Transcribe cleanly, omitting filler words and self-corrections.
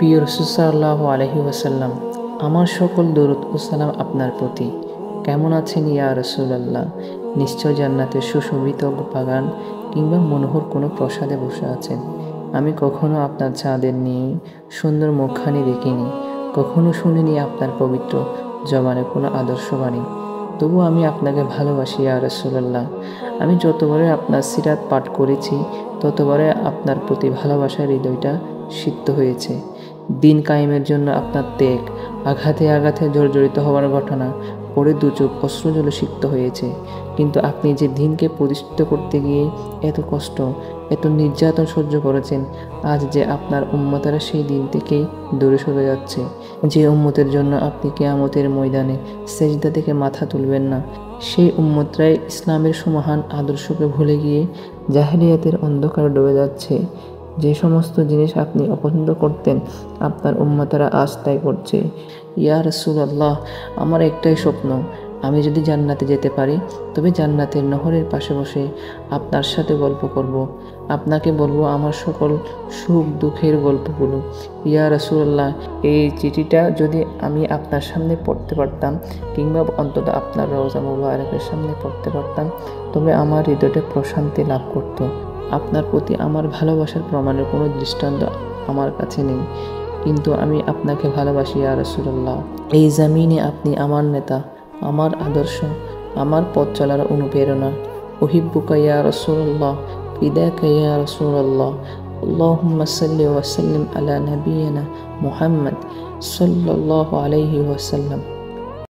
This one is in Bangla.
প্রিয় রাসূল সাল্লাল্লাহু আলাইহি ওয়াসাল্লাম, আমার সকল দরুদ ও সালাম আপনার প্রতি। কেমন আছেন ইয়া রাসূলুল্লাহ? নিশ্চয় জান্নাতের সুশোভিত বাগান কিংবা মনোহর কোনো প্রাসাদে বসে আছেন। আমি কখনো আপনার চাঁদের নিয়ে সুন্দর মুখখানি দেখিনি, কখনো শুনিনি আপনার পবিত্র জবানে কোনো আদর্শবাণী। তবু আমি আপনাকে ভালোবাসি ইয়া রাসূলুল্লাহ। আমি যতবারে আপনার সিরাত পাঠ করেছি, ততবারে আপনার প্রতি ভালোবাসার হৃদয়টা সিক্ত হয়েছে। দিন কায়েমের জন্য আপনার ত্যাগ, আঘাতে আঘাতে জর্জরিত হওয়ার ঘটনা পড়ে দু চোখ অশ্রুজলে সিক্ত হয়েছে। কিন্তু আপনি যে দিনকে প্রতিষ্ঠিত করতে গিয়ে এত কষ্ট, এত নির্যাতন সহ্য করেছেন, আজ যে আপনার উম্মতেরা সেই দিন থেকেই দূরে সরে যাচ্ছে, যে উম্মতের জন্য আপনি কিয়ামতের ময়দানে সেজদা থেকে মাথা তুলবেন না, সেই উম্মতরাই ইসলামের সুমহান আদর্শকে ভুলে গিয়ে জাহেলিয়াতের অন্ধকারে ডুবে যাচ্ছে। যে সমস্ত জিনিস আপনি অপছন্দ করতেন, আপনার উম্মতেরা আজ তাই করছে। ইয়া রাসূলুল্লাহ, আমার একটাই স্বপ্ন, আমি যদি জান্নাতে যেতে পারি, তবে জান্নাতের নহরের পাশে বসে আপনার সাথে গল্প করব, আপনাকে বলবো আমার সকল সুখ দুঃখের গল্পগুলো। ইয়া রাসূলুল্লাহ, এই চিঠিটা যদি আমি আপনার সামনে পড়তে পারতাম, কিংবা অন্তত আপনার রওজা মুবারকের সামনে পড়তে পারতাম, তবে আমার হৃদয়টা প্রশান্তি লাভ করত। আপনার প্রতি আমার ভালোবাসার প্রমাণের কোনো দৃষ্টান্ত আমার কাছে নেই, কিন্তু আমি আপনাকে ভালোবাসি ইয়া রাসূলুল্লাহ। এই জামিনে আপনি আমার নেতা, আমার আদর্শ, আমার পথ চলার অনুপ্রেরণা। উহিব্বুকা ইয়া রাসূলুল্লাহ, ফিদাকা ইয়া রাসূলুল্লাহ। আল্লাহুম্মা সাল্লি ওয়া সাল্লিম আলা নাবিয়িনা মুহাম্মদ সাল্লাল্লাহু আলাইহি ওয়াসাল্লাম।